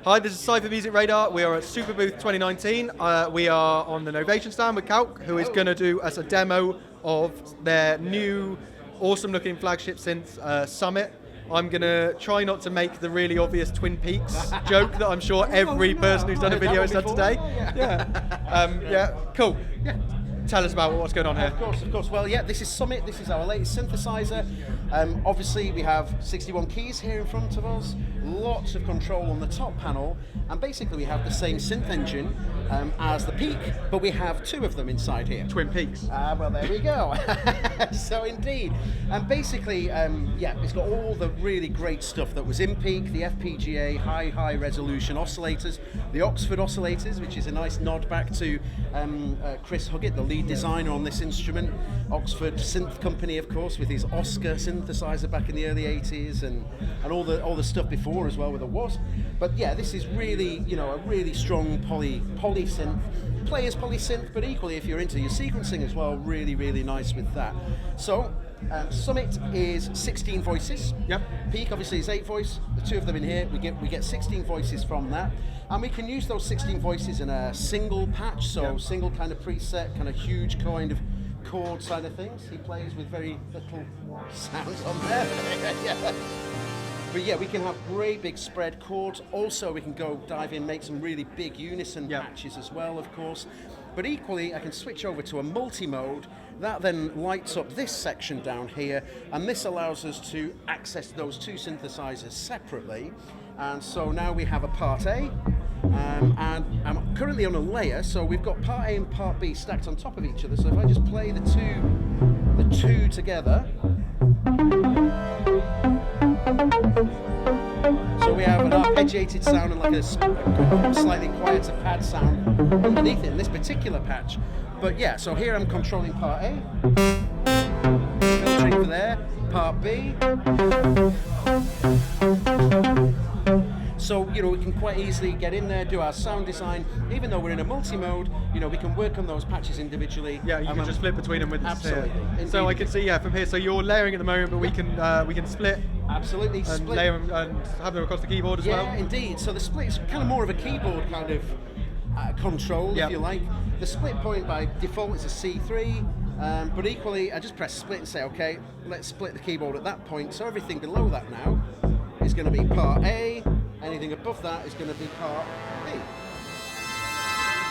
Hi, this is Cypher Music Radar. We are at Superbooth 2019. We are on the Novation stand with Calc, who is going to do us a demo of their new, awesome-looking flagship synth, Summit. I'm going to try not to make the really obvious Twin Peaks joke that I'm sure every person who's done a video has done today. Yeah, cool. Yeah. Tell us about what's going on here. Of course. Well, yeah, this is Summit. This is our latest synthesizer. Obviously, we have 61 keys here in front of us, lots of control on the top panel, and basically we have the same synth engine as the Peak, but we have two of them inside here. Twin Peaks. Well, there we go. So indeed. And basically, it's got all the really great stuff that was in Peak, the FPGA, high resolution oscillators, the Oxford oscillators, which is a nice nod back to Chris Huggett, the lead designer on this instrument. Oxford Synth Company, of course, with his Oscar synthesizer back in the early 80s, and all the stuff before as well with the Wasp. But yeah, this is really, a really strong poly synth. Players poly synth, but equally if you're into your sequencing as well, really nice with that. So Summit is 16 voices. Yep. Peak obviously is 8 voice. The two of them in here, we get 16 voices from that, and we can use those 16 voices in a single patch. So single kind of preset, kind of huge kind of chord side of things. He plays with very little sounds on there. But yeah, we can have great big spread chords. Also, we can go dive in, make some really big unison patches as well, of course. But equally, I can switch over to a multi-mode. That then lights up this section down here, and this allows us to access those two synthesizers separately. And so now we have a part A, and I'm currently on a layer, so we've got part A and part B stacked on top of each other. So if I just play the two together, so we have an arpeggiated sound and like a slightly quieter pad sound underneath it in this particular patch. But yeah, so here I'm controlling part A, filtering for there, part B. So, we can quite easily get in there, do our sound design. Even though we're in a multi-mode, we can work on those patches individially. Yeah, you can just flip between them with this. Absolutely. So I can see, from here, so you're layering at the moment, but we can split. Absolutely. And split. layer them and have them across the keyboard as well. Yeah, indeed. So the split's kind of more of a keyboard kind of control, if you like. The split point by default is a C3, but equally, I just press split and say, okay, let's split the keyboard at that point. So everything below that now is going to be part A. Anything above that is going to be part B.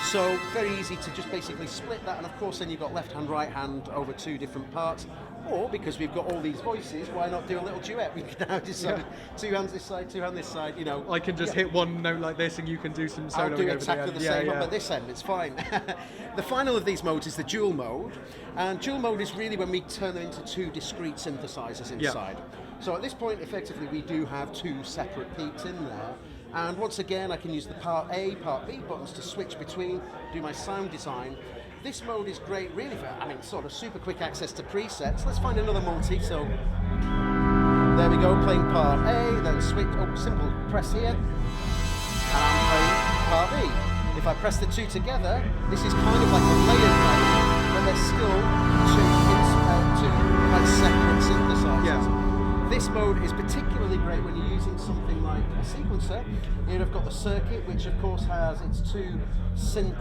So very easy to just basically split that, and of course then you've got left hand, right hand over two different parts. Or because we've got all these voices, why not do a little duet? We can now decide 2 hands this side, 2 hands this side. I can just hit one note like this, and you can do some soloing. I'll do exactly the same up at this end. It's fine. The final of these modes is the dual mode, and dual mode is really when we turn them into two discrete synthesizers inside. So at this point, effectively, we do have two separate peaks in there. And once again, I can use the part A, part B buttons to switch between, do my sound design. This mode is great, really, for, sort of super quick access to presets. Let's find another multi. So there we go, playing part A, then switch, simple press here, and I'm playing part B. If I press the two together, this is kind of like a layered mode, but there's still two separate synthesizers. Yeah. This mode is particularly great when you're using something like a sequencer. Here I've got the circuit, which of course has its two synth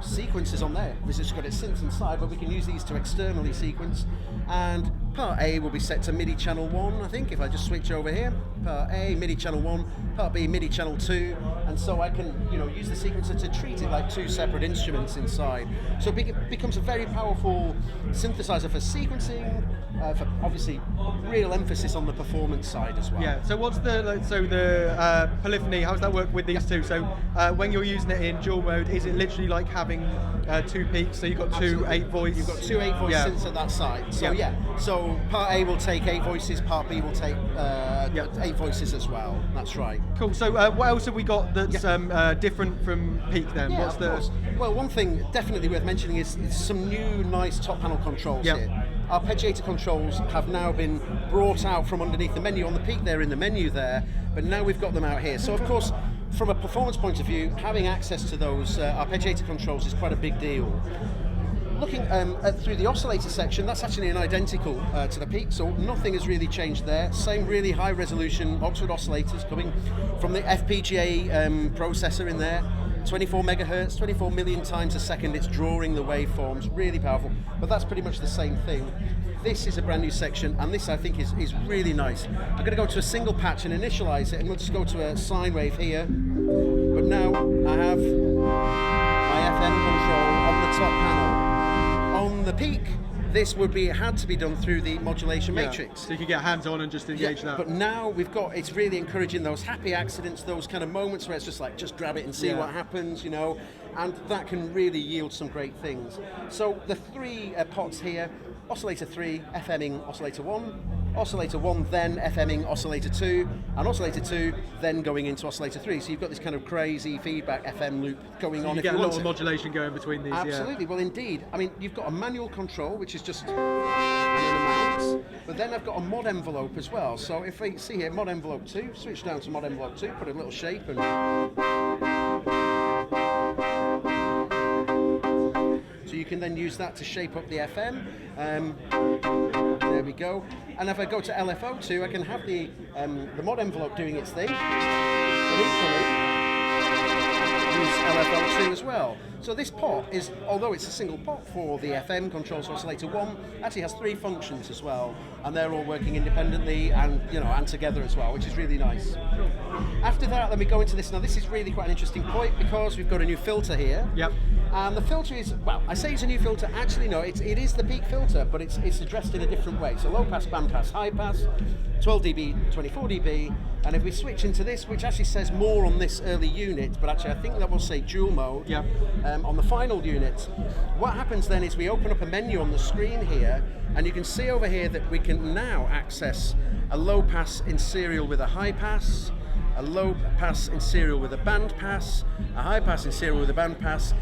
sequences on there. This has got its synths inside, but we can use these to externally sequence. And part A will be set to MIDI channel 1, I think, if I just switch over here. Part A, MIDI channel 1, part B, MIDI channel 2, and so I can, use the sequencer to treat it like two separate instruments inside. So it becomes a very powerful synthesizer for sequencing, for obviously real emphasis on the performance side as well. Yeah. So what's the polyphony? How does that work with these two? So when you're using it in dual mode, is it literally like having two peaks? So you've got two 8-voice. You've got two 8-voice synths at that side. So so part A will take 8 voices, part B will take 8 voices as well. That's right. Cool. So what else have we got that's different from Peak then? Yeah, of course. Well, one thing definitely worth mentioning is some new nice top panel controls here. Arpeggiator controls have now been brought out from underneath the menu. On the Peak, they're in the menu there, but now we've got them out here. So of course, from a performance point of view, having access to those arpeggiator controls is quite a big deal. looking through the oscillator section, that's actually an identical to the Peak, so nothing has really changed there. Same really high resolution Oxford oscillators coming from the FPGA processor in there. 24 megahertz, 24 million times a second, it's drawing the waveforms, really powerful, but that's pretty much the same thing. This is a brand new section, and this I think is really nice. I'm going to go to a single patch and initialize it, and we'll just go to a sine wave here. But now I have my FM control on the top panel. On the Peak, this had to be done through the modulation matrix. So you can get hands-on and just engage that. But now it's really encouraging those happy accidents, those kind of moments where it's just like, just grab it and see what happens, you know, and that can really yield some great things. So the three pots here, Oscillator 3, FMing Oscillator 1, Oscillator 1 then FMing Oscillator 2, and Oscillator 2 then going into Oscillator 3. So you've got this kind of crazy feedback FM loop going on. You get a lot of modulation going between these. Absolutely, well indeed. I mean, you've got a manual control, which is just an amount, but then I've got a mod envelope as well. So if we see here, mod envelope 2, switch down to mod envelope 2, put a little shape and... So you can then use that to shape up the FM. There we go. And if I go to LFO2, I can have the mod envelope doing its thing, but equally use LFO2 as well. So this pot is, although it's a single pot for the FM controls Oscillator 1, actually has 3 functions as well, and they're all working independently and and together as well, which is really nice. After that, let me go into this. Now this is really quite an interesting point because we've got a new filter here. Yep. And the filter is, well, I say it's a new filter, actually no, it is the Peak filter, but it's addressed in a different way. So low pass, band pass, high pass, 12 dB, 24 dB, and if we switch into this, which actually says more on this early unit, but actually I think that will say dual mode on the final unit, what happens then is we open up a menu on the screen here, and you can see over here that we can now access a low pass in serial with a high pass, a low pass in serial with a band pass, a high pass in serial with a band pass,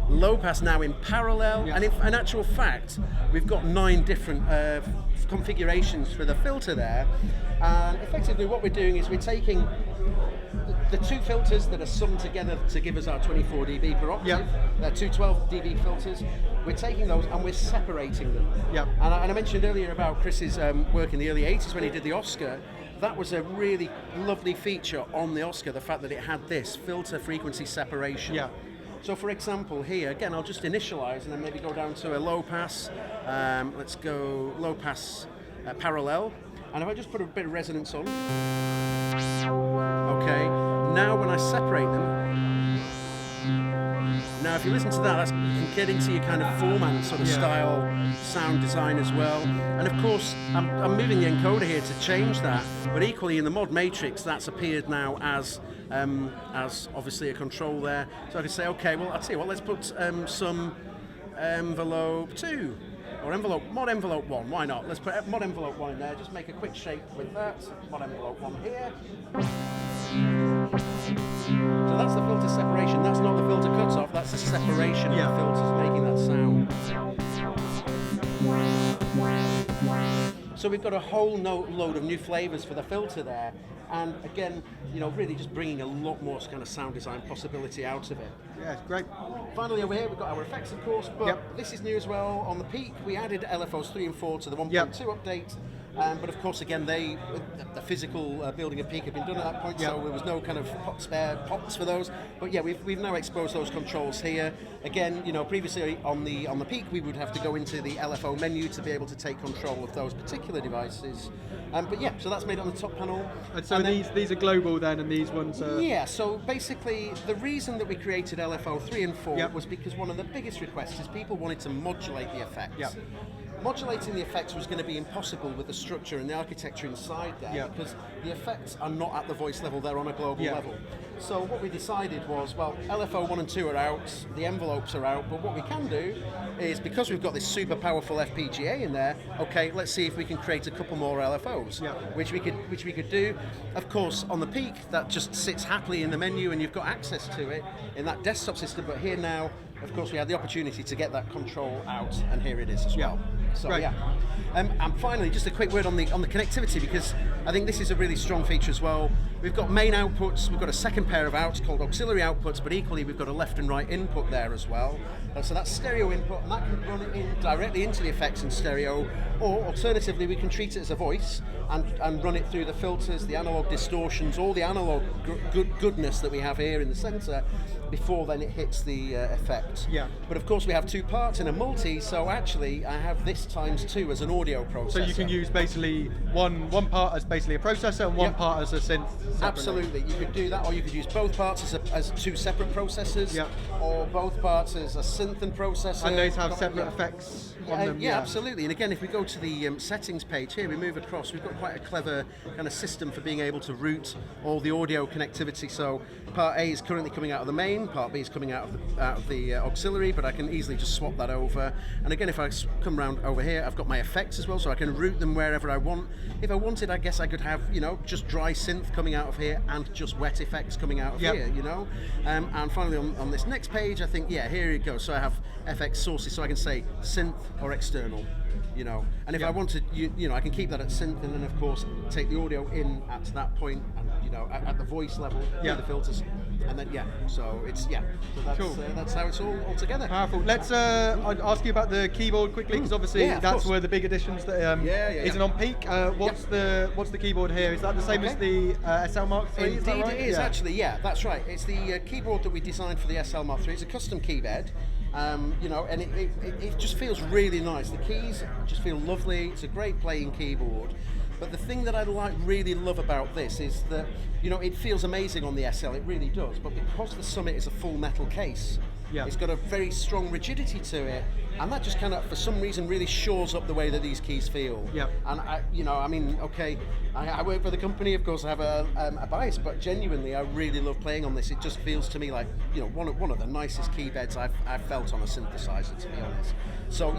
low pass now in parallel, and in actual fact, we've got 9 different configurations for the filter there, and effectively what we're doing is we're taking the 2 filters that are summed together to give us our 24 dB per octave, they're 2 12 dB filters, we're taking those and we're separating them. And I mentioned earlier about Chris's work in the early 80s when he did the Oscar. That was a really lovely feature on the Oscar, the fact that it had this filter frequency separation. So for example here, again I'll just initialize and then maybe go down to a low pass, let's go low pass parallel, and if I just put a bit of resonance on, okay, now when I separate them, now if you listen to that, you can get into your kind of Foreman sort of style sound design as well, and of course I'm moving the encoder here to change that, but equally in the mod matrix that's appeared now as obviously a control there, so I can say okay, well I'll tell you what, let's put some envelope 2 or mod envelope 1, why not? Let's put mod envelope 1 in there, just make a quick shape with that, mod envelope 1 here. So that's the filter separation, that's not the filter cutoff, that's the separation of the filters making that sound. So we've got a whole load of new flavors for the filter there, and again, really just bringing a lot more kind of sound design possibility out of it. Yeah, it's great. Finally over here we've got our effects of course, but this is new as well. On the Peak we added LFOs 3 and 4 to the 1.2 update. But of course, again, the physical building of Peak had been done at that point, so there was no kind of spare pots for those. But yeah, we've now exposed those controls here. Again, previously on the Peak, we would have to go into the LFO menu to be able to take control of those particular devices. But yeah, so that's made on the top panel. And so these are global then, and these ones are... Yeah, so basically, the reason that we created LFO 3 and 4 was because one of the biggest requests is people wanted to modulate the effects. Modulating the effects was going to be impossible with the structure and the architecture inside there because the effects are not at the voice level, they're on a global level. So what we decided was, well, LFO 1 and 2 are out, the envelopes are out, but what we can do is, because we've got this super powerful FPGA in there, okay, let's see if we can create a couple more LFOs, which we could do. Of course, on the Peak, that just sits happily in the menu and you've got access to it in that desktop system, but here now, of course, we had the opportunity to get that control out, and here it is as well. So Great. yeah. And finally, just a quick word on the connectivity, because I think this is a really strong feature as well. We've got main outputs, we've got a second pair of outs called auxiliary outputs, but equally we've got a left and right input there as well. So that's stereo input, and that can run it in directly into the effects in stereo, or alternatively we can treat it as a voice and run it through the filters, the analog distortions, all the analog goodness that we have here in the centre before then it hits the effect. Yeah. But of course we have two parts in a multi, so actually I have this times two as an audio processor. So you can use basically one part as basically a processor and one part as a synth. Separately. Absolutely, you could do that, or you could use both parts as two separate processors, or both parts as a synth and processor. And those have separate effects on them. Yeah, absolutely. And again, if we go to the settings page here, we move across, we've got quite a clever kind of system for being able to route all the audio connectivity. So part A is currently coming out of the main, part B is coming out of the auxiliary, but I can easily just swap that over. And again, if I come around over here, I've got my effects as well, so I can route them wherever I want. If I wanted, I guess I could have, just dry synth coming out of here and just wet effects coming out of here, And finally on this next page, I think, here it goes. So I have FX sources, so I can say synth or external, And if I wanted, I can keep that at synth, and then of course take the audio in at that point, and at the voice level, through the filters, and then so it's so that's cool. That's how it's all together. Powerful. Let's I'd ask you about the keyboard quickly, because obviously that's where the big additions that isn't on peak. What's the keyboard here? Is that the same as the SL Mark III? Indeed, is that right? It is actually. Yeah, that's right. It's the keyboard that we designed for the SL Mark III. It's a custom Keybed. And it just feels really nice. The keys just feel lovely. It's a great playing keyboard. But the thing that I really love about this is that, it feels amazing on the SL, it really does. But because the Summit is a full metal case, it's got a very strong rigidity to it, and that just kind of, for some reason, really shores up the way that these keys feel. And I work for the company, of course I have a bias, but genuinely I really love playing on this. It just feels to me like, one of the nicest keybeds I've felt on a synthesizer, to be honest. So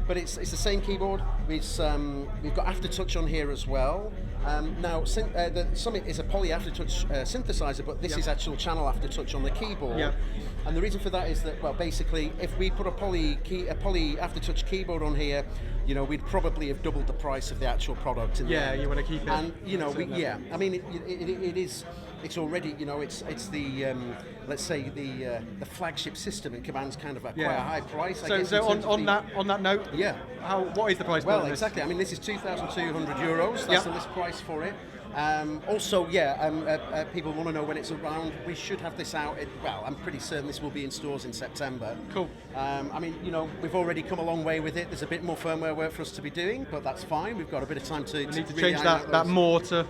but it's the same keyboard. We've got aftertouch on here as well. Now the Summit is a poly aftertouch synthesizer, but this is actual channel aftertouch on the keyboard. And the reason for that is that, well, basically, if we put a poly aftertouch keyboard on here, we'd probably have doubled the price of the actual product. You want to keep it. And I mean, it is. It's already, it's the let's say the flagship system, and commands kind of quite a high price. So on that note, what is the price? Well, exactly. I mean, this is €2,200. That's the list price for it. People want to know when it's around. We should have this out. I'm pretty certain this will be in stores in September. Cool. I mean, we've already come a long way with it. There's a bit more firmware work for us to be doing, but that's fine. We've got a bit of time to need to really change that more to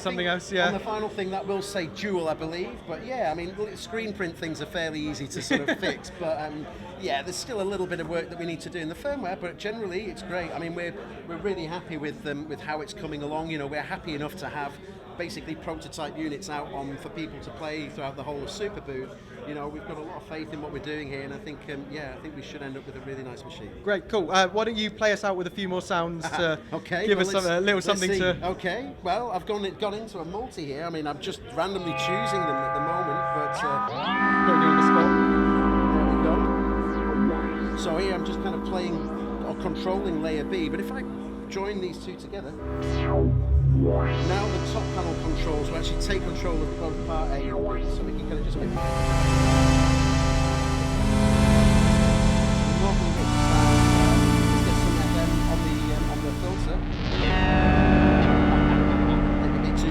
something else. On the final thing, that will say dual, I believe. But I mean, screen print things are fairly easy to sort of fix. But there's still a little bit of work that we need to do in the firmware. But generally, it's great. I mean, we're really happy with how it's coming along. We're happy enough to have basically prototype units out for people to play throughout the whole of Superbooth. We've got a lot of faith in what we're doing here, and I think I think we should end up with a really nice machine. Great, cool. Why don't you play us out with a few more sounds to give us a little something to... Okay, well, I've gone into a multi here. I mean, I'm just randomly choosing them at the moment, but... Putting you on the spot. There we go. So here I'm just kind of playing or controlling layer B, but if I join these two together... Now the top panel controls will actually take control of both part A and B, so we can kind of just get... Let's get some FM on the filter. Maybe a bit too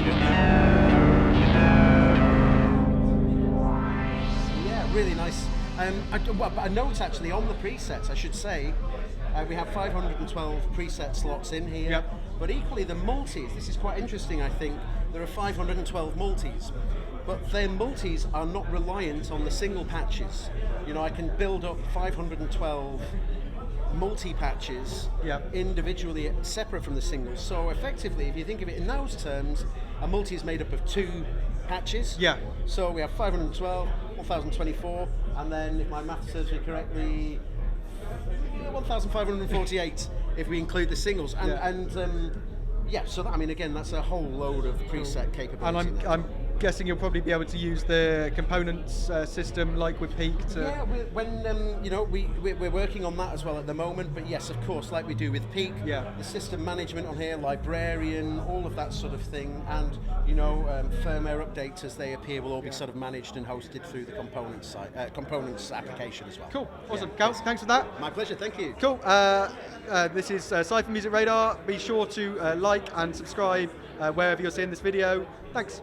much. Really nice. A note actually on the presets, I should say, we have 512 preset slots in here. But equally the multis, this is quite interesting, I think. There are 512 multis, but their multis are not reliant on the single patches. I can build up 512 multi-patches individually, separate from the singles. So effectively, if you think of it in those terms, a multi is made up of two patches. So we have 512, 1024, and then, if my math serves me correctly, 1,548 if we include the singles, so that, I mean, again, that's a whole load of preset capability. And I'm guessing you'll probably be able to use the components system like with Peak to... Yeah, we're working on that as well at the moment, but yes, of course, like we do with Peak, the system management on here, librarian, all of that sort of thing, and firmware updates as they appear will all be sort of managed and hosted through the components application as well. Cool, awesome. Cal, thanks for that. My pleasure, thank you. Cool. This is Cypher Music Radar. Be sure to like and subscribe wherever you're seeing this video. Thanks.